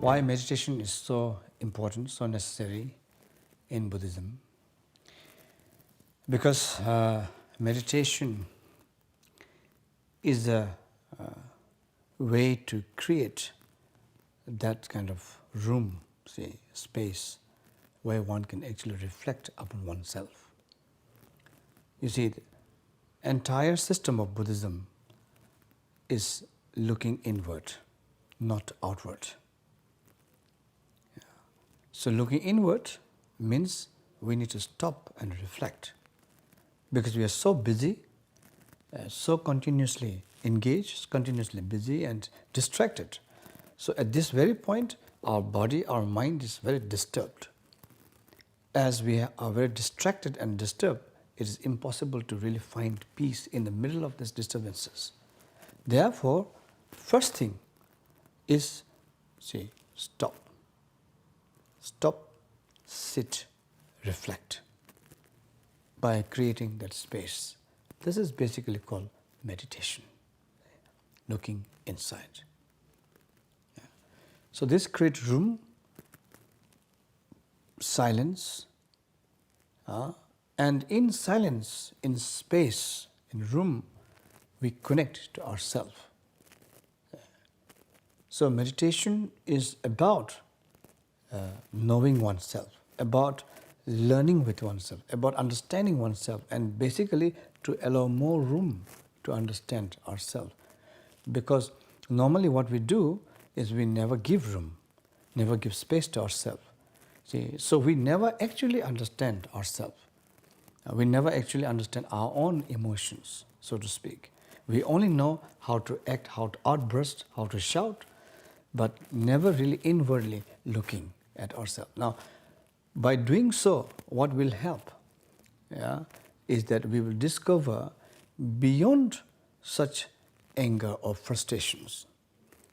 Why meditation is so important, so necessary in Buddhism? Because meditation is a way to create that kind of room, say, space, where one can actually reflect upon oneself. You see, the entire system of Buddhism is looking inward, not outward. Yeah. So looking inward means we need to stop and reflect, because we are so busy, so continuously engaged, continuously busy and distracted. So at this very point, our body, our mind is very disturbed. As we are very distracted and disturbed, it is impossible to really find peace in the middle of these disturbances. Therefore, first thing is, say, stop. Stop, sit, reflect by creating that space. This is basically called meditation, looking inside. Yeah. So this creates room, silence, and in silence, in space, in room, we connect to ourselves. So meditation is about knowing oneself, about learning with oneself, about understanding oneself, and basically to allow more room to understand ourselves. Because normally what we do is we never give room, never give space to ourselves. See, so we never actually understand ourselves. We never actually understand our own emotions, so to speak. We only know how to act, how to outburst, how to shout, but never really inwardly looking at ourselves. Now, by doing so, what will help is that we will discover beyond such anger or frustrations,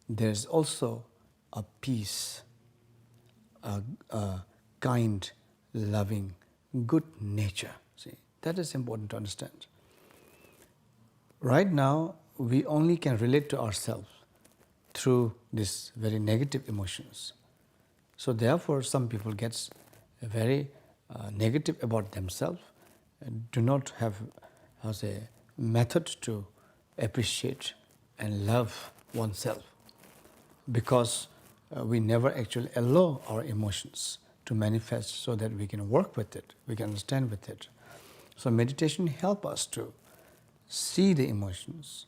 there is also a peace, a kind, loving, good nature. See, that is important to understand. Right now, we only can relate to ourselves through these very negative emotions. So therefore, some people get very negative about themselves and do not have, method to appreciate and love oneself, because we never actually allow our emotions to manifest so that we can work with it, we can understand with it. So meditation helps us to see the emotions,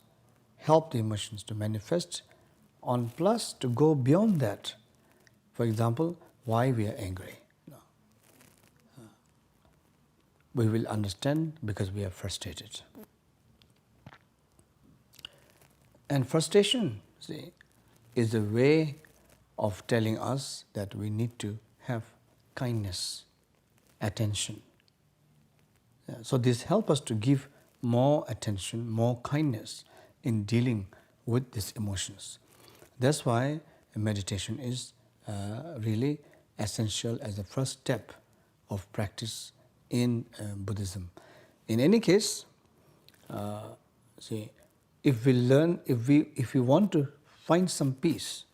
help the emotions to manifest, on plus to go beyond that. For example, why we are angry. We will understand because we are frustrated. And frustration, see, is a way of telling us that we need to have kindness, attention. So this helps us to give more attention, more kindness in dealing with these emotions. That's why meditation is really essential as a first step of practice in Buddhism. In any case, see, if we want to find some peace,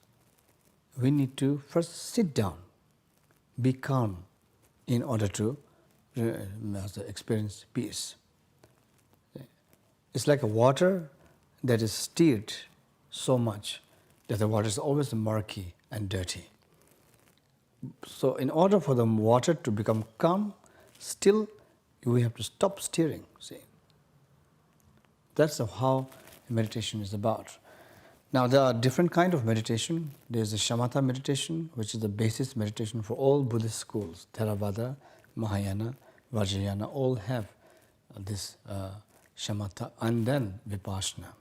we need to first sit down, be calm, in order to experience peace. It's like a water that is stirred so much that the water is always murky and dirty. So in order for the water to become calm, still we have to stop stirring, see. That's how meditation is about. Now there are different kinds of meditation. There's the shamatha meditation, which is the basis meditation for all Buddhist schools. Theravada, Mahayana, Vajrayana all have this shamatha, and then vipassana.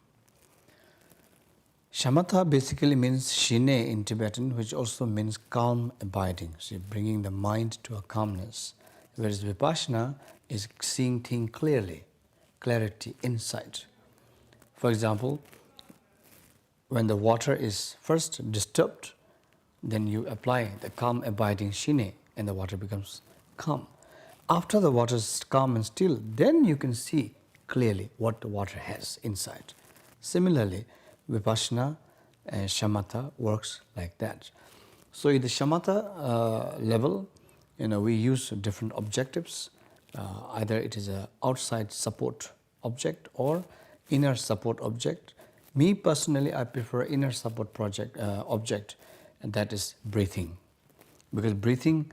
Shamatha basically means shine in Tibetan, which also means calm abiding, so bringing the mind to a calmness. Whereas vipassana is seeing things clearly, clarity, insight. For example, when the water is first disturbed, then you apply the calm abiding shine and the water becomes calm. After the water is calm and still, then you can see clearly what the water has inside. Similarly, vipassana and shamatha works like that. So in the shamatha level, we use different objectives. Either it is an outside support object or inner support object. Me personally, I prefer inner support object, and that is breathing. Because breathing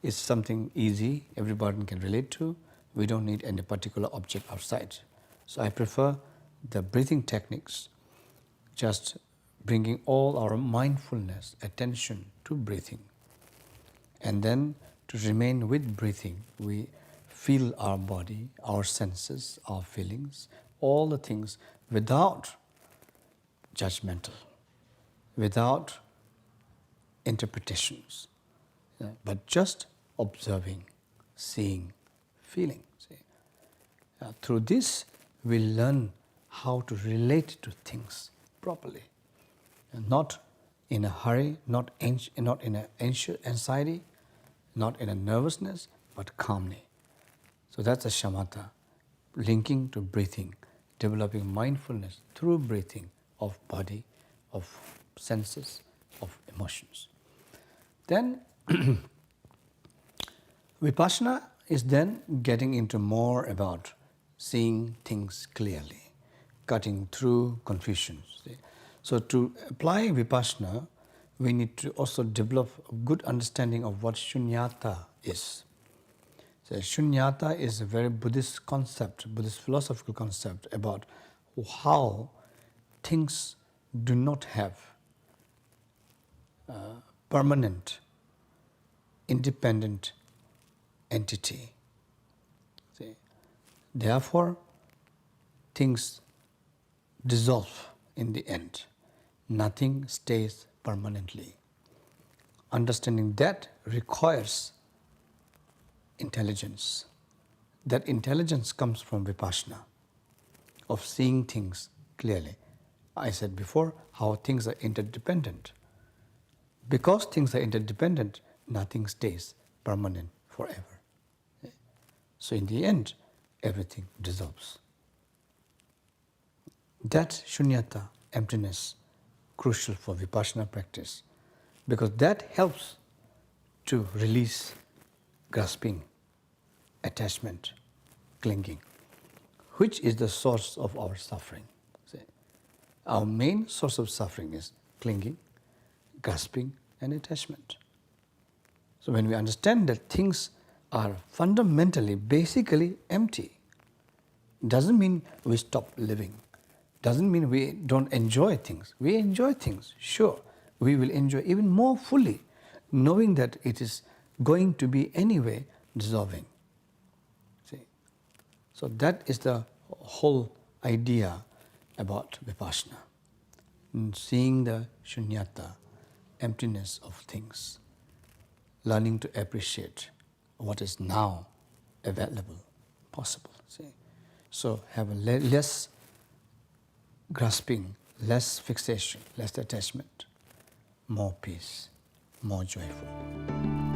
is something easy, everybody can relate to. We don't need any particular object outside. So I prefer the breathing techniques, just bringing all our mindfulness, attention to breathing. And then to remain with breathing, we feel our body, our senses, our feelings, all the things without judgmental, without interpretations, but just observing, seeing, feeling. See? Through this, we learn how to relate to things properly, and not in a hurry, not in an anxiety, not in a nervousness, but calmly. So that's a shamatha, linking to breathing, developing mindfulness through breathing of body, of senses, of emotions. Then vipassana is then getting into more about seeing things clearly, cutting through confusions. See? So to apply vipassana, we need to also develop a good understanding of what shunyata is. So shunyata is a very Buddhist concept, Buddhist philosophical concept about how things do not have permanent, independent entity. See? Therefore, things dissolve in the end. Nothing stays permanently. Understanding that requires intelligence. That intelligence comes from vipassana, of seeing things clearly. I said before how things are interdependent. Because things are interdependent, nothing stays permanent forever. So in the end, everything dissolves. That shunyata, emptiness, crucial for vipassana practice, because that helps to release grasping, attachment, clinging, which is the source of our suffering. See? Our main source of suffering is clinging, grasping, and attachment. So when we understand that things are fundamentally, basically empty, doesn't mean we stop living, doesn't mean we don't enjoy things. We enjoy things, sure. We will enjoy even more fully, knowing that it is going to be anyway dissolving. See? So that is the whole idea about vipassana, seeing the shunyata, emptiness of things, learning to appreciate what is now available, possible. See? So have a less grasping, less fixation, less attachment, more peace, more joyful.